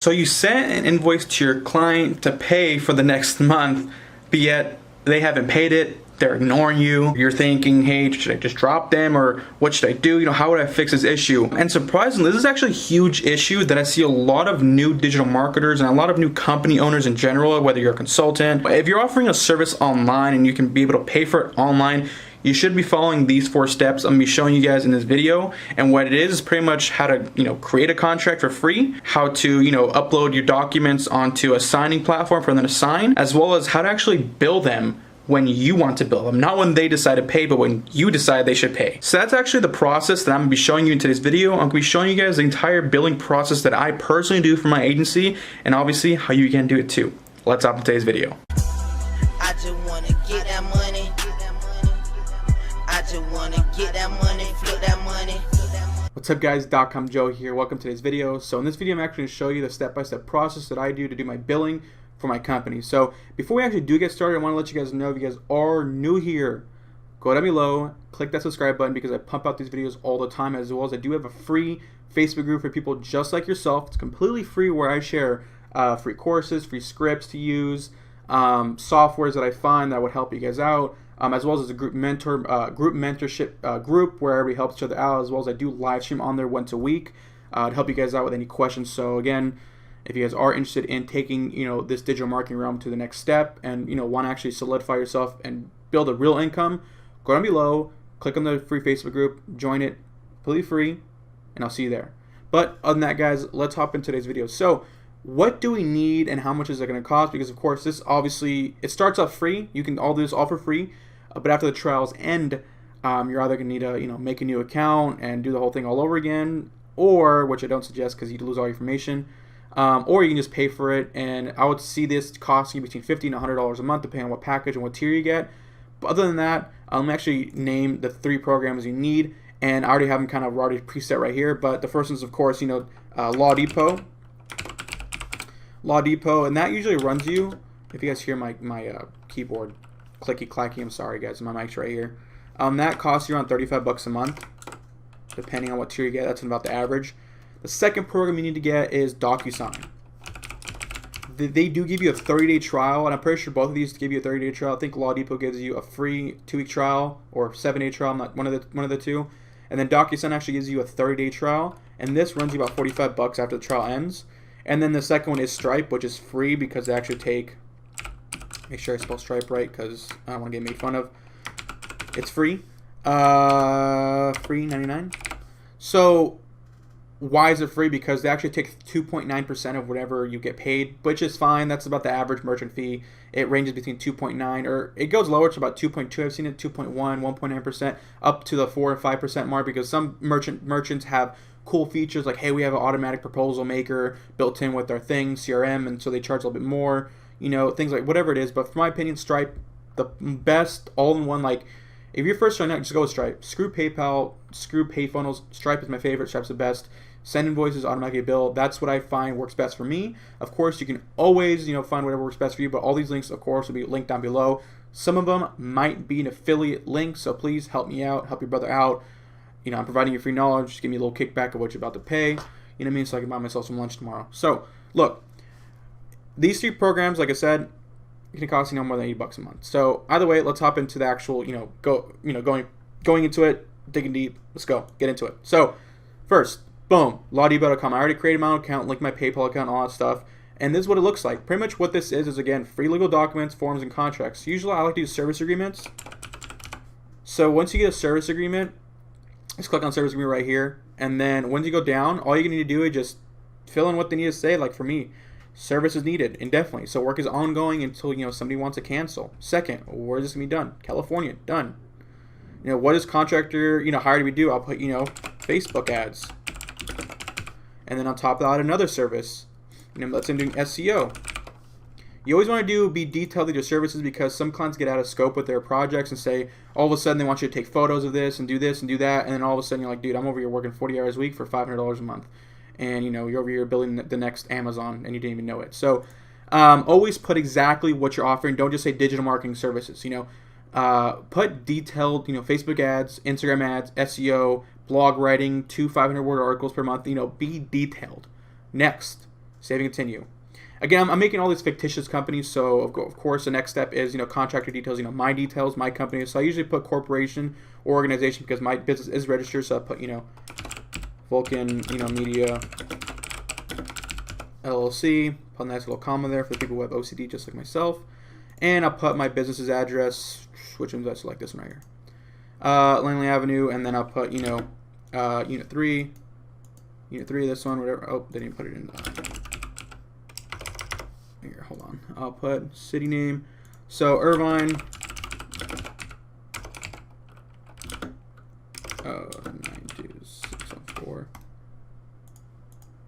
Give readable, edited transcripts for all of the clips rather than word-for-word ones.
So you sent an invoice to your client to pay for the next month, but yet they haven't paid it. They're ignoring you. You're thinking, hey, should I just drop them, or what should I do? How would I fix this issue? And surprisingly, this is actually a huge issue that I see a lot of new digital marketers and a lot of new company owners in general, whether you're a consultant. If you're offering a service online and you can be able to pay for it online, you should be following these 4 steps I'm gonna be showing you guys in this video. And what it is pretty much how to, create a contract for free, how to, upload your documents onto a signing platform for them to sign, as well as how to actually bill them when you want to bill them, not when they decide to pay, but when you decide they should pay. So that's actually the process that I'm gonna be showing you in today's video. I'm gonna be showing you guys the entire billing process that I personally do for my agency, and obviously how you can do it too. Let's hop into today's video. I just wanna get that money. I just wanna get that money, flip that money. What's up guys, .com Joe here. Welcome to today's video. So in this video I'm actually gonna show you the step-by-step process that I do to do my billing for my company. So before we actually do get started, I want to let you guys know, if you guys are new here, go down below, click that subscribe button, because I pump out these videos all the time, as well as I do have a free Facebook group for people just like yourself. It's completely free, where I share free courses, free scripts to use, softwares that I find that would help you guys out, as well as a group mentorship group where everybody helps each other out, as well as I do live stream on there once a week to help you guys out with any questions. So again, if you guys are interested in taking, this digital marketing realm to the next step, and want to actually solidify yourself and build a real income, go down below, click on the free Facebook group, join it, completely free, and I'll see you there. But other than that, guys, let's hop into today's video. So what do we need and how much is it going to cost? Because of course, this obviously, it starts off free. You can all do this all for free, but after the trials end, you're either going to need to, make a new account and do the whole thing all over again, or, which I don't suggest because you'd lose all your information, or you can just pay for it. And I would see this costing you between $50 and $100 a month, depending on what package and what tier you get. But other than that, I'm actually name the 3 programs you need, and I already have them kind of already preset right here. But the first one's, of course, Law Depot, and that usually runs you. If you guys hear my keyboard clicky clacky, I'm sorry guys, my mic's right here. That costs you around $35 a month, depending on what tier you get. That's about the average. The second program you need to get is DocuSign. They do give you a 30-day trial, and I'm pretty sure both of these give you a 30-day trial. I think Law Depot gives you a free 2-week trial or 7-day trial, not one of the two. And then DocuSign actually gives you a 30-day trial, and this runs you about $45 after the trial ends. And then the second one is Stripe, which is free because they actually take, make sure I spell Stripe right because I don't want to get made fun of. It's free, free 99. So why is it free? Because they actually take 2.9% of whatever you get paid, which is fine. That's about the average merchant fee. It ranges between 2.9, or it goes lower to about 2.2. I've seen it 2.1, 1.9%, up to the 4 or 5% mark, because some merchants have cool features like, hey, we have an automatic proposal maker built in with our thing, CRM, and so they charge a little bit more, things like whatever it is. But for my opinion, Stripe, the best all-in-one, like, if you're first starting out, just go with Stripe. Screw PayPal, screw PayFunnels. Stripe is my favorite. Stripe's the best. Send invoices, automatically bill. That's what I find works best for me. Of course, you can always, find whatever works best for you, but all these links, of course, will be linked down below. Some of them might be an affiliate link, so please help me out, help your brother out. I'm providing you free knowledge. Just give me a little kickback of what you're about to pay. You know what I mean? So I can buy myself some lunch tomorrow. So, look, these 3 programs, like I said, it can cost you no more than $80 a month. So either way, let's hop into the actual, going into it, digging deep. Let's go, get into it. So first, boom, lawdepot.com. I already created my own account, linked my PayPal account, all that stuff. And this is what it looks like. Pretty much what this is again, free legal documents, forms, and contracts. Usually I like to use service agreements. So once you get a service agreement, just click on service agreement right here. And then once you go down, all you need to do is just fill in what they need to say. Like for me, service is needed indefinitely. So work is ongoing until, somebody wants to cancel. Second, where is this going to be done? California, done. What is contractor, hired to do? I'll put, Facebook ads. And then on top of that, another service. Let's say I'm doing SEO. You always want to be detailed with your services, because some clients get out of scope with their projects and say, all of a sudden they want you to take photos of this and do that. And then all of a sudden you're like, dude, I'm over here working 40 hours a week for $500 a month. And, you're over here building the next Amazon and you didn't even know it. So always put exactly what you're offering. Don't just say digital marketing services, put detailed, Facebook ads, Instagram ads, SEO, blog writing, 2 500-word articles per month, be detailed. Next, Save and continue. Again, I'm making all these fictitious companies, so of course the next step is, contractor details, my details, my company. So I usually put corporation or organization because my business is registered, so I put, Vulcan, Media LLC, put a nice little comma there for the people who have OCD just like myself. And I'll put my business's address, which one's I select this one right here. Langley Avenue, and then I'll put, Unit 3, this one, whatever. Oh, didn't even put it in. Here, hold on. I'll put city name. So Irvine. 92604.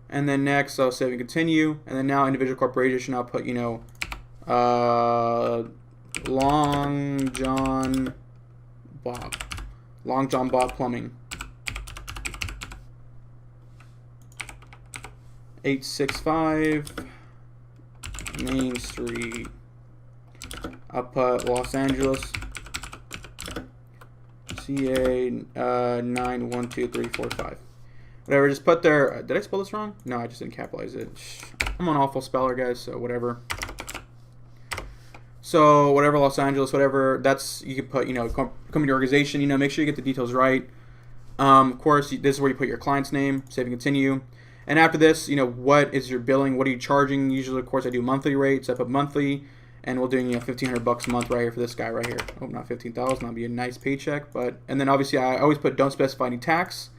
And then next, I'll save and continue. And then now individual corporation, I'll put, Long John Bob. Long John Bob Plumbing. 865 Main Street. I'll put Los Angeles. CA 912345. Whatever, just put there. Did I spell this wrong? No, I just didn't capitalize it. I'm an awful speller, guys, so whatever. So whatever, Los Angeles, whatever, that's, you can put, company organization, make sure you get the details right. Of course, this is where you put your client's name, save and continue. And after this, what is your billing? What are you charging? Usually, of course, I do monthly rates. I put monthly, and we're doing, $1,500 a month right here for this guy right here. Oh, not 15,000. That'll be a nice paycheck. And then obviously, I always put don't specify any tax.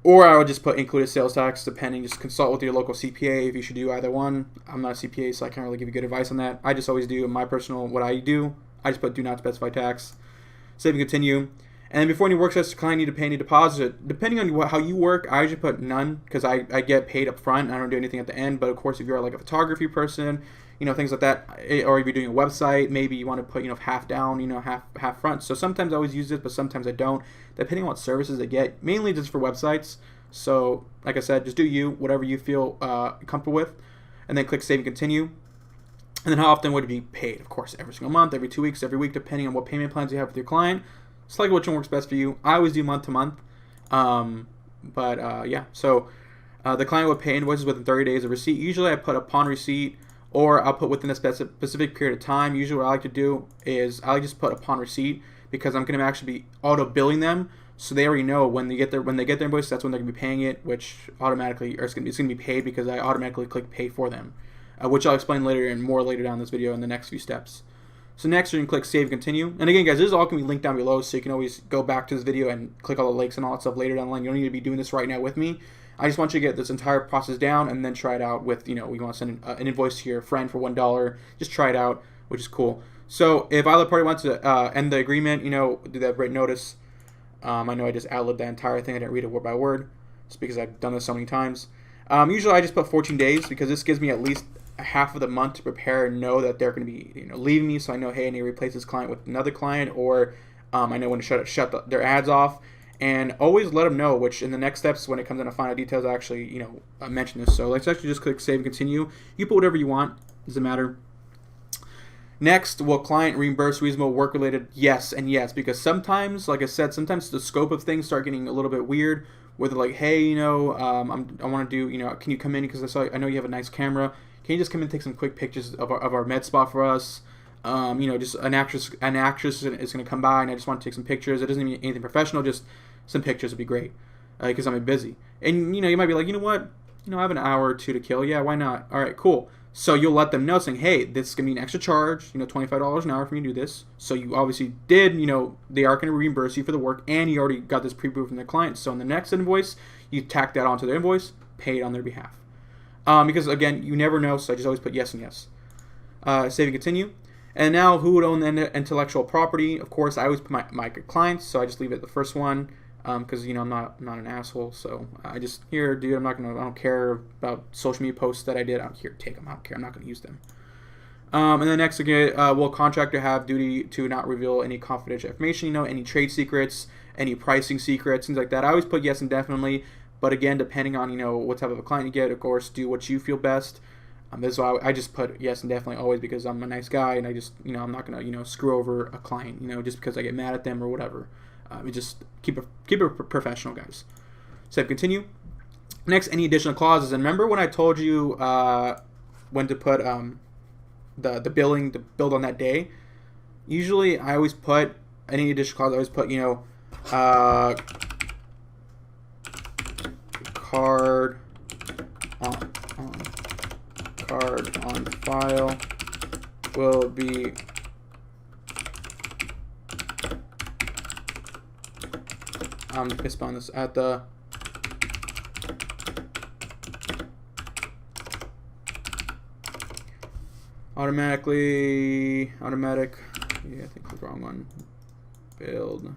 Or I would just put included sales tax, depending. Just consult with your local CPA if you should do either one. I'm not a CPA, so I can't really give you good advice on that. I just always do my personal, what I do. I just put do not specify tax. Save and continue. And then before any work starts, the client need to pay any deposit. Depending on how you work, I usually put none because I get paid up front. I don't do anything at the end. But of course, if you're like a photography person, things like that, or if you're doing a website, maybe you want to put, half down, half front. So sometimes I always use this, but sometimes I don't, depending on what services I get, mainly just for websites. So like I said, just do whatever you feel comfortable with, and then click save and continue. And then how often would it be paid? Of course, every single month, every 2 weeks, every week, depending on what payment plans you have with your client. It's like which one works best for you. I always do month to month. Yeah, so the client would pay invoices within 30 days of receipt. Usually I put upon receipt, or I'll put within a specific period of time. Usually what I like to do is I just put upon receipt because I'm going to actually be auto billing them, so they already know when they get their invoice, that's when they're going to be paying it, which automatically, or it's going to be paid because I automatically click pay for them, which I'll explain later and more later down in this video in the next few steps. So next, you can click save and continue. And again, guys, this is all going to be linked down below, so you can always go back to this video and click all the links and all that stuff later down the line. You don't need to be doing this right now with me. I just want you to get this entire process down and then try it out with, we want to send an invoice to your friend for $1. Just try it out, which is cool. So if either party wants to end the agreement, do that written notice. I know I just outlived that entire thing. I didn't read it word by word, just because I've done this so many times. Usually I just put 14 days because this gives me at least half of the month to prepare and know that they're going to be leaving me, so I know, hey, I need to replace this client with another client, or I know when to shut their ads off, and always let them know, which in the next steps when it comes into final details I actually mention this. So let's actually just click save and continue. You put whatever you want, doesn't matter. Next, will client reimburse reasonable work related? Yes and yes, because sometimes, like I said, sometimes the scope of things start getting a little bit weird, where they're like, hey, I want to do, can you come in because I know you have a nice camera. Can you just come in and take some quick pictures of our med spa for us? Just an actress is going to come by and I just want to take some pictures. It doesn't mean anything professional, just some pictures would be great because I'm busy. And, you might be like, what? I have an hour or two to kill. Yeah, why not? All right, cool. So you'll let them know saying, hey, this is going to be an extra charge, $25 an hour for me to do this. So you obviously did, they are going to reimburse you for the work, and you already got this pre-approved from the client. So in the next invoice, you tack that onto their invoice, pay it on their behalf. Because again, you never know, so I just always put yes and yes. Save and continue. And now, who would own the intellectual property? Of course, I always put my clients, so I just leave it the first one, because I'm not an asshole. So I just dude, I don't care about social media posts that I did. I'm here, take them. I don't care. I'm not gonna use them. And then next again, will contractor have duty to not reveal any confidential information? Any trade secrets, any pricing secrets, things like that. I always put yes and definitely. But again, depending on what type of a client you get, of course, do what you feel best. This is why I just put yes and definitely always, because I'm a nice guy and I just I'm not gonna screw over a client just because I get mad at them or whatever. Just keep it professional, guys. Save continue. Next, any additional clauses. And remember when I told you when to put the billing to build on that day? Usually, I always put any additional clause. I always put, you know, card on file will be misspelling this at the automatic. Yeah, I think the wrong one. Build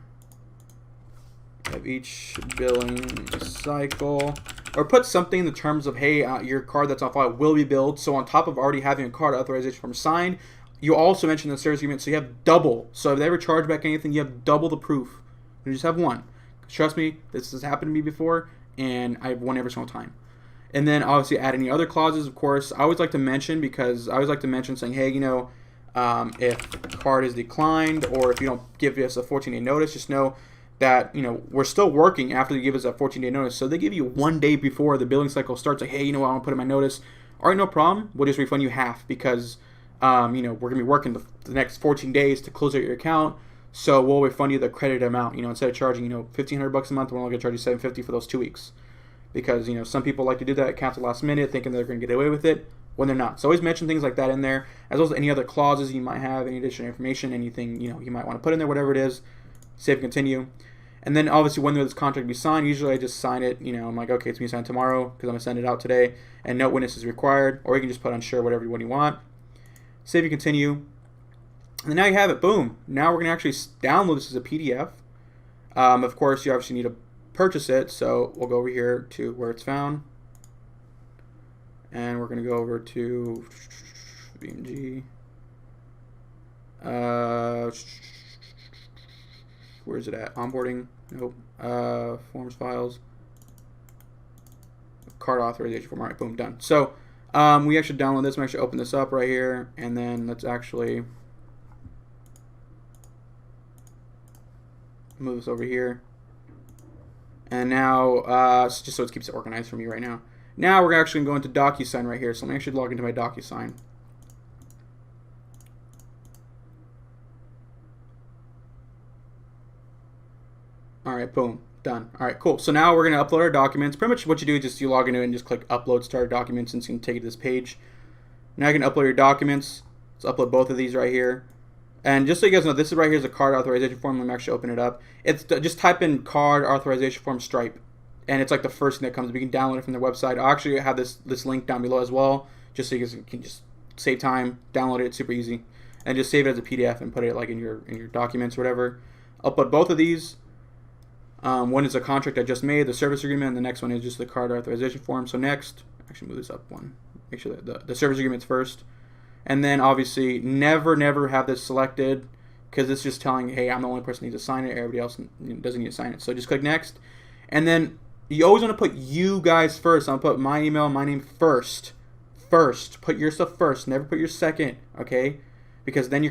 of each billing cycle, or put something in the terms of, hey, your card that's on file will be billed. So on top of already having a card authorization form signed, you also mention the service agreement, so you have double. So if they ever charge back anything, you have double the proof. You just have one. Trust me, this has happened to me before, and I've won every single time. And then obviously add any other clauses, of course. I always like to mention, because I always like to mention saying, hey, you know, if card is declined, or if you don't give us a 14-day notice, just know that, you know, we're still working after you give us a 14-day notice. So they give you 1 day before the billing cycle starts, like, hey, you know what, I want to put in my notice. All right, no problem. We'll just refund you half, because, you know, we're going to be working the next 14 days to close out your account. So we'll refund you the credit amount. You know, instead of charging, you know, $1,500 a month, we're only going to charge you $750 for those 2 weeks. Because, you know, some people like to do that, cancel last minute, thinking they're going to get away with it when they're not. So always mention things like that in there, as well as any other clauses you might have, any additional information, anything, you know, you might want to put in there, whatever it is. Save and continue. And then obviously when this contract be signed, usually I just sign it, you know, I'm like, okay, it's going to be signed tomorrow because I'm going to send it out today, and no witness is required, or you can just put unsure, whatever you want. Save and continue. And then now you have it, boom. Now we're going to actually download this as a PDF. Of course, you obviously need to purchase it, so we'll go over here to where it's found. And we're going to go over to BMG. Where is it at? Onboarding? Nope. Forms, files. Card authorization form. All right, boom, done. So we actually download this. I'm actually open this up right here, and then let's actually move this over here. And now, just so it keeps it organized for me right now. Now we're actually going to go into DocuSign right here. So let me actually log into my DocuSign. All right, boom, done. All right, cool. So now we're going to upload our documents. Pretty much what you do is just you log into it and just click Upload Start Documents, and it's going to take you to this page. Now you can upload your documents. Let's upload both of these right here. And just so you guys know, this is right here is a card authorization form. Let me actually open it up. It's just type in card authorization form Stripe, and it's like the first thing that comes up. You can download it from their website. I'll actually have this link down below as well, just so you guys can just save time, download it. It's super easy, and just save it as a PDF and put it like in your documents or whatever. Upload both of these. One is a contract I just made, the service agreement, and the next one is just the card authorization form. So next, actually move this up one. Make sure that the service agreement's first. And then obviously never have this selected, because it's just telling, hey, I'm the only person who needs to sign it. Everybody else doesn't need to sign it. So just click next. And then you always want to put you guys first. I'll put my email, my name first. First. Put your stuff first. Never put your second, okay? Because then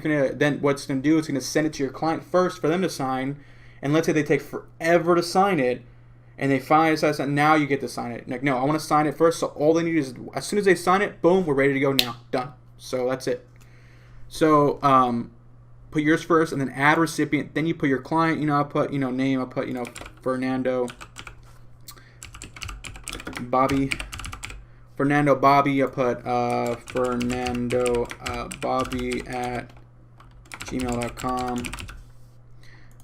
what it's going to do is going to send it to your client first for them to sign. And let's say they take forever to sign it, and they finally decide to sign it. Now you get to sign it. Like, no, I want to sign it first. So all they need is, as soon as they sign it, boom, we're ready to go now. Done. So that's it. So put yours first, and then add recipient. Then you put your client. You know, I'll put, you know, name. I'll put, you know, Fernando Bobby. Fernando Bobby. I'll put Fernando Bobby at gmail.com.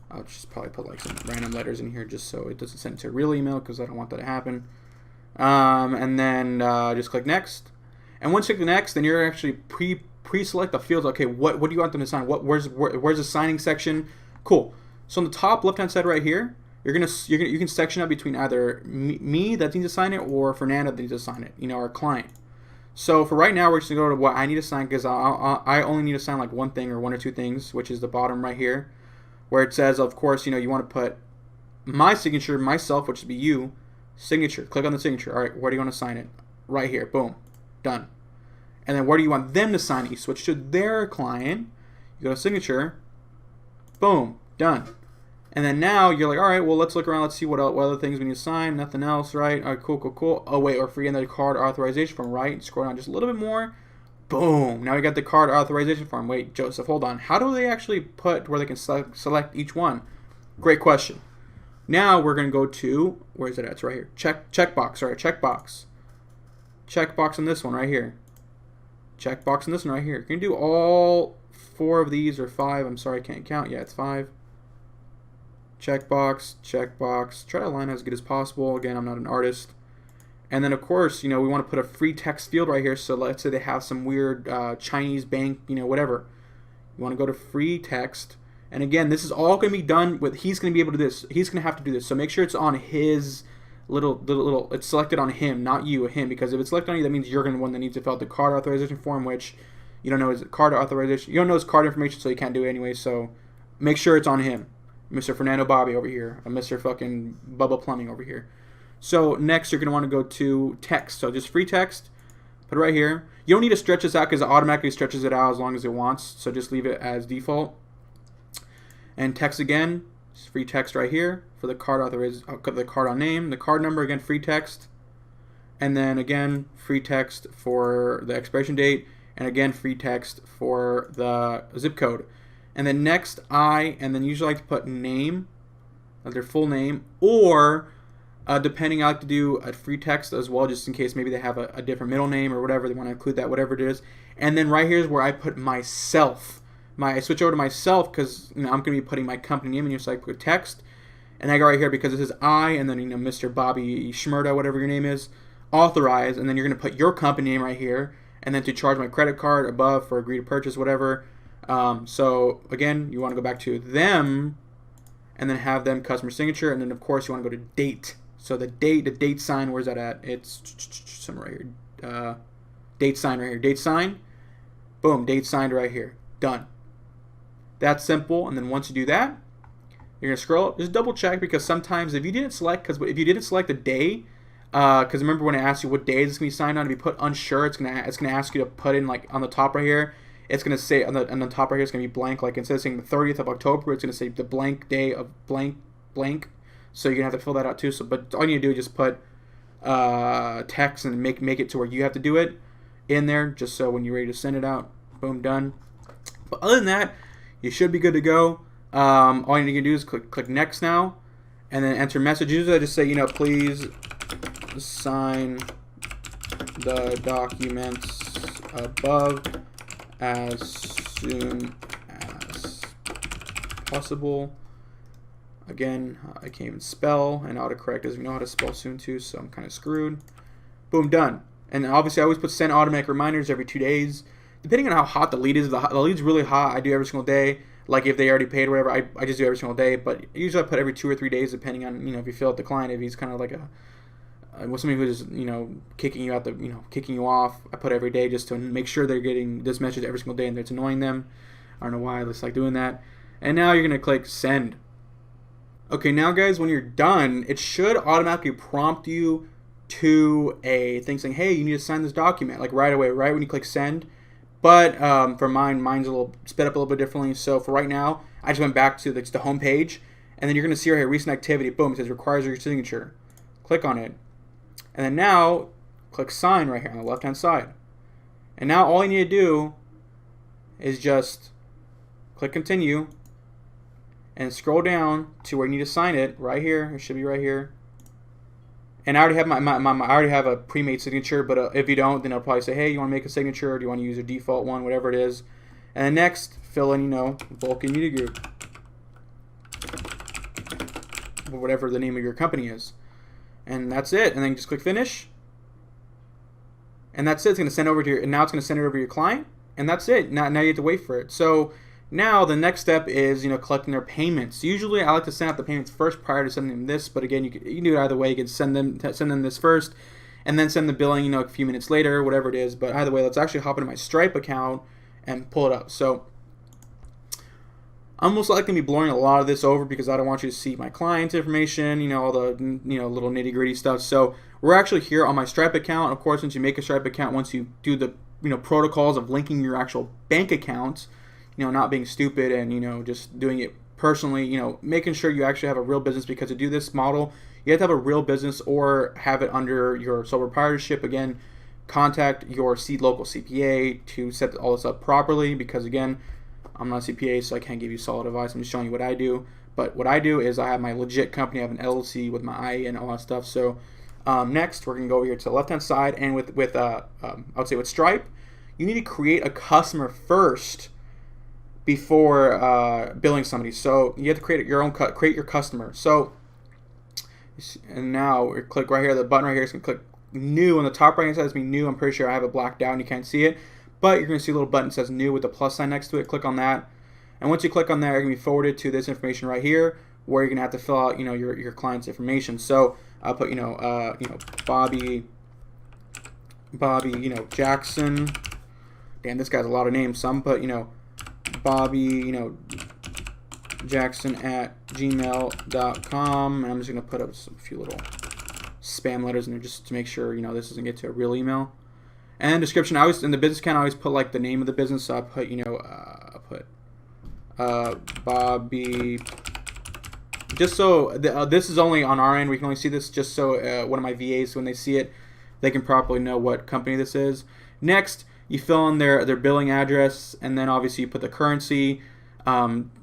I'll just probably put like some random letters in here just so it doesn't send it to a real email, because I don't want that to happen. And then just click next. And once you click next, then you're actually pre-select the fields. Okay, what do you want them to sign? Where's the signing section? Cool. So on the top left-hand side right here, you can section up between either me that needs to sign it or Fernando that needs to sign it. You know, our client. So for right now, we're just gonna go to what I need to sign, because I only need to sign like one thing or one or two things, which is the bottom right here, where it says, of course, you know, you want to put my signature, myself, which would be you, signature. Click on the signature. All right, where do you want to sign it? Right here. Boom. Done. And then where do you want them to sign it? You switch to their client. You go to signature. Boom. Done. And then now you're like, all right, well, let's look around. Let's see what other things we need to sign. Nothing else, right? All right, cool. Oh, wait, or free another card authorization form, right? Scroll down just a little bit more. Boom. Now we got the card authorization form. Wait, Joseph, hold on. How do they actually put where they can select each one? Great question. Now we're going to go to, where is it at? It's right here. Checkbox. Checkbox on this one right here. Checkbox on this one right here. You can do all 4 of these or 5. I'm sorry, I can't count. Yeah, it's 5. Checkbox. Try to align as good as possible. Again, I'm not an artist. And then, of course, we want to put a free text field right here. So let's say they have some weird Chinese bank, whatever. You want to go to free text. And again, this is all going to be done with, he's going to be able to do this. He's going to have to do this. So make sure it's on his little, it's selected on him, not you, him. Because if it's selected on you, that means you're going to be the one that needs to fill out the card authorization form, which you don't know his card authorization. You don't know his card information, so you can't do it anyway. So make sure it's on him. Mr. Fernando Bobby over here, Mr. fucking Bubba Plumbing over here. So next, you're going to want to go to text. So just free text, put it right here. You don't need to stretch this out because it automatically stretches it out as long as it wants. So just leave it as default. And text again, just free text right here for the card the card on name, the card number again, free text, and then again free text for the expiration date, and again free text for the zip code. And then next, and then usually I like to put name, their full name, or depending, I like to do a free text as well, just in case maybe they have a different middle name or whatever, they want to include that, whatever it is. And then right here is where I put myself. I switch over to myself because I'm going to be putting my company name in here, so I put text. And I go right here because it says I, and then Mr. Bobby Schmurda, whatever your name is, authorize, and then you're going to put your company name right here, and then to charge my credit card above for agree to purchase, whatever. So again, you want to go back to them and then have them customer signature, and then of course you want to go to date. So the date sign, where's that at? It's somewhere right here. Date sign right here. Date sign. Boom, date signed right here. Done. That's simple. And then once you do that, you're gonna scroll up. Just double check, because sometimes if you didn't select the day, because remember when I asked you what day is gonna be signed on, to be put unsure, it's gonna ask you to put in, like, on the top right here. It's going to say, on the top right here, it's going to be blank. Like, instead of saying the 30th of October, it's going to say the blank day of blank. So you're going to have to fill that out too. So, but all you need to do is just put text and make it to where you have to do it in there, just so when you're ready to send it out, boom, done. But other than that, you should be good to go. All you need to do is click next now, and then enter messages. I just say, please sign the documents above as soon as possible. Again, I can't even spell, and autocorrect doesn't even know how to spell soon too, so I'm kind of screwed. Boom, done. And obviously I always put send automatic reminders every 2 days. Depending on how hot the lead is, if the lead's really hot, I do every single day. Like if they already paid or whatever, I just do every single day. But usually I put every 2 or 3 days, depending on, if you feel out the client, if he's kind of like somebody who's kicking you out, kicking you off. I put every day just to make sure they're getting this message every single day and it's annoying them. I don't know why, I just like doing that. And now you're gonna click send. Okay, now guys, when you're done, it should automatically prompt you to a thing saying, hey, you need to sign this document, like right away, right when you click send. But for mine's a little sped up a little bit differently. So for right now, I just went back to the home page, and then you're gonna see right here, recent activity. Boom, it says requires your signature. Click on it. And then now, click sign right here on the left-hand side. And now all you need to do is just click continue and scroll down to where you need to sign it right here. It should be right here. And I already have I already have a pre-made signature, but if you don't, then I'll probably say, hey, you want to make a signature, or do you want to use your default one, whatever it is. And then next, fill in, Vulcan Media Group, or whatever the name of your company is. And that's it. And then just click finish. And that's it. It's going to send over to your, and now it's going to send it over to your client. And that's it. Now you have to wait for it. So now the next step is, collecting their payments. Usually I like to send out the payments first prior to sending them this, but again, you can do it either way. You can send them this first and then send the billing, a few minutes later, whatever it is. But either way, let's actually hop into my Stripe account and pull it up. So I'm most likely going to be blurring a lot of this over because I don't want you to see my client's information, all the little nitty-gritty stuff. So we're actually here on my Stripe account. Of course, once you make a Stripe account, once you do the protocols of linking your actual bank account, not being stupid and just doing it personally, you know, making sure you actually have a real business, because to do this model, you have to have a real business or have it under your sole proprietorship. Again, contact your local CPA to set all this up properly, because again, I'm not a CPA, so I can't give you solid advice. I'm just showing you what I do. But what I do is I have my legit company. I have an LLC with my IA and all that stuff. So next, we're gonna go over here to the left-hand side, and with I would say with Stripe, you need to create a customer first before billing somebody. So you have to create your customer. So and now we click right here, the button right here is gonna click new on the top right hand side. It's gonna be new. I'm pretty sure I have it blacked out and you can't see it, but you're gonna see a little button that says new with the plus sign next to it. Click on that, and once you click on that, you're gonna be forwarded to this information right here, where you're gonna have to fill out, you know, your client's information. So I'll put, you know, Bobby, you know, Jackson. Damn, this guy's a lot of names. Some put, you know, Bobby, you know, Jackson at gmail.com, and I'm just gonna put up a few little spam letters in there just to make sure, you know, this doesn't get to a real email. And description, I always in the business account I always put like the name of the business. So I put, you know, Bobby, just so this is only on our end. We can only see this just so one of my VAs, when they see it, they can properly know what company this is. Next, you fill in their billing address, and then obviously you put the currency,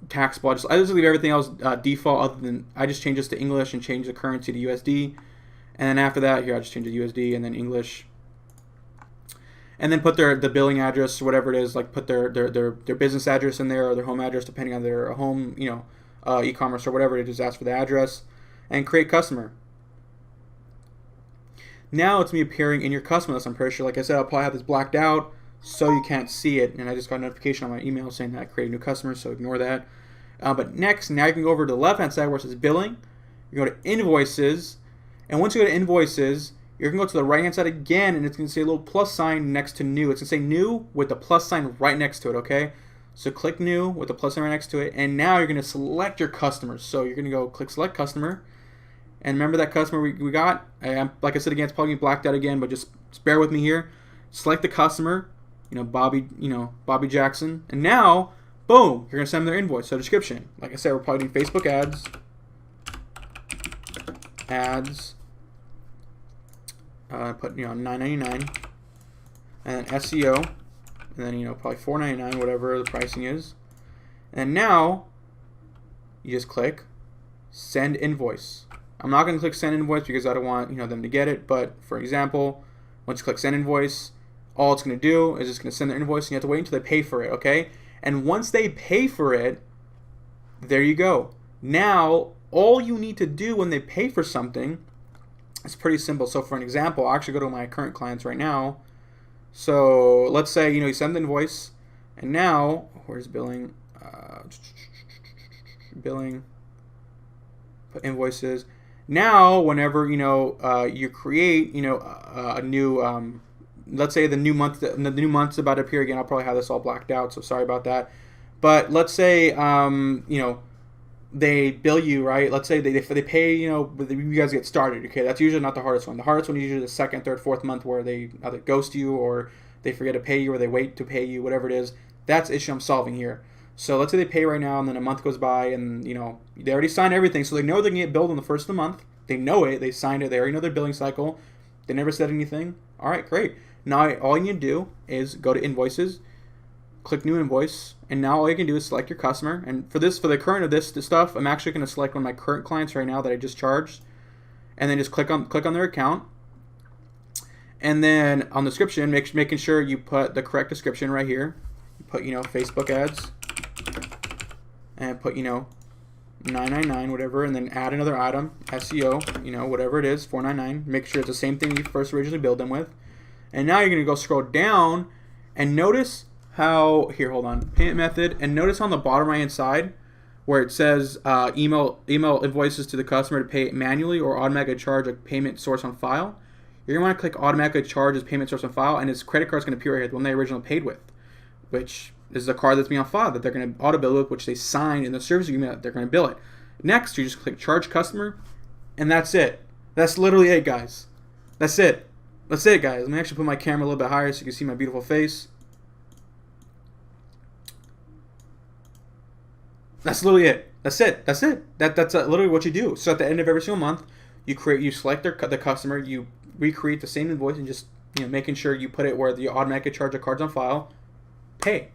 taxable. I just leave everything else default, other than I just change this to English and change the currency to USD. And then after that, here I just change the USD and then English. And then put the billing address, whatever it is, like put their business address in there, or their home address, depending on their home, you know, e-commerce or whatever it is. Just ask for the address and create customer. Now it's me appearing in your customer list. I'm pretty sure, like I said, I'll probably have this blacked out so you can't see it. And I just got a notification on my email saying that I created a new customer, so ignore that. But next, now you can go over to the left-hand side where it says billing. You go to invoices, and once you go to invoices, you're going to go to the right-hand side again, and it's going to say a little plus sign next to new. It's going to say new with the plus sign right next to it, okay? So click new with the plus sign right next to it, and now you're going to select your customers. So you're going to go click select customer, and remember that customer we got? Like I said again, it's probably blacked out again, but just bear with me here. Select the customer, you know, Bobby Jackson, and now, boom, you're going to send them their invoice. So description, like I said, we're probably doing Facebook ads, put, you know, $9.99, and then SEO, and then, you know, probably $4.99, whatever the pricing is. And now you just click send invoice. I'm not going to click send invoice because I don't want, you know, them to get it, but for example, once you click send invoice, all it's going to do is it's going to send their invoice, and you have to wait until they pay for it, okay? And once they pay for it, there you go. Now all you need to do when they pay for something, it's pretty simple. So for an example, I'll actually go to my current clients right now. So let's say, you know, you send the invoice, and now, where's billing? Billing, put invoices. Now, whenever, you know, you create, you know, a new, let's say the new month's about to appear again. I'll probably have this all blacked out, so sorry about that. But let's say, you know, they bill you, right? Let's say they pay, you know, you guys get started, okay? That's usually not the hardest one. The hardest one is usually the second, third, fourth month, where they either ghost you, or they forget to pay you, or they wait to pay you, whatever it is. That's the issue I'm solving here. So let's say they pay right now, and then a month goes by, and, you know, they already signed everything, so they know they can get billed on the first of the month. They know it. They signed it. They already know their billing cycle. They never said anything. All right, great. Now all you need to do is go to invoices, click new invoice, and now all you can do is select your customer. And for the current of this stuff, I'm actually going to select one of my current clients right now that I just charged, and then just click on their account. And then on the description, making sure you put the correct description right here. You put, you know, Facebook ads, and put, you know, $9.99, whatever, and then add another item, SEO, you know, whatever it is, $4.99. Make sure it's the same thing you first originally billed them with. And now you're going to go scroll down, and notice how, here, hold on, payment method, and notice on the bottom right hand side where it says email invoices to the customer to pay manually or automatically charge a payment source on file. You're going to want to click automatically charge as payment source on file, and his credit card is going to appear right here, the one they originally paid with, which is the card that's being on file that they're going to auto bill with, which they signed in the service agreement that they're going to bill it. Next, you just click charge customer, and that's it. That's literally it, guys. That's it. That's it, guys. Let me actually put my camera a little bit higher so you can see my beautiful face. That's literally it. That's it. That's literally what you do. So at the end of every single month, you select the customer, you recreate the same invoice, and just making sure you put it where you automatically charge the cards on file. Pay.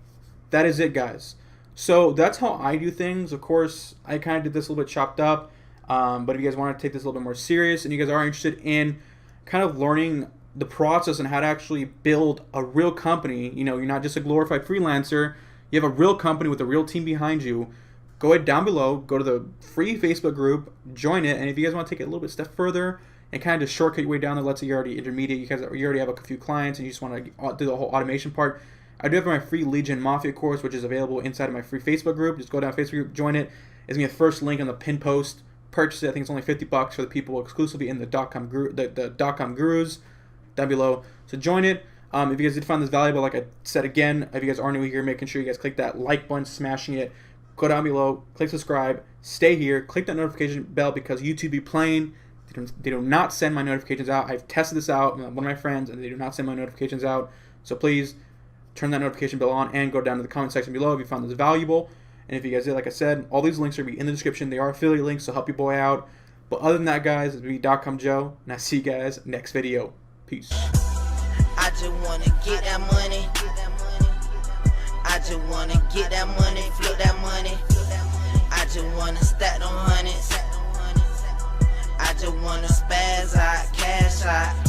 That is it, guys. So that's how I do things. Of course, I kind of did this a little bit chopped up, but if you guys want to take this a little bit more serious and you guys are interested in kind of learning the process and how to actually build a real company, you're not just a glorified freelancer, you have a real company with a real team behind you, go ahead down below, go to the free Facebook group, join it, and if you guys want to take it a little bit step further and kind of just shortcut your way down there, let's say you're already intermediate, you already have a few clients and you just want to do the whole automation part, I do have my free Lead Gen Mafia course, which is available inside of my free Facebook group. Just go down to Facebook group, join it. It's going to be the first link on the pin post. Purchase it. I think it's only $50 for the people exclusively in the .com gurus down below. So join it. If you guys did find this valuable, like I said again, if you guys are new here, making sure you guys click that like button, smashing it. Go down below, click subscribe, stay here, click that notification bell because YouTube be playing. They do not send my notifications out. I've tested this out with one of my friends, and they do not send my notifications out. So please turn that notification bell on and go down to the comment section below if you found this valuable. And if you guys did, like I said, all these links are going to be in the description. They are affiliate links, so help your boy out. But other than that, guys, it's me, .com Joe, and I see you guys next video. Peace. I just want to get that money. I just want to get that money, flip that money. I just want to stack them hundreds. I just want to spaz out, cash out.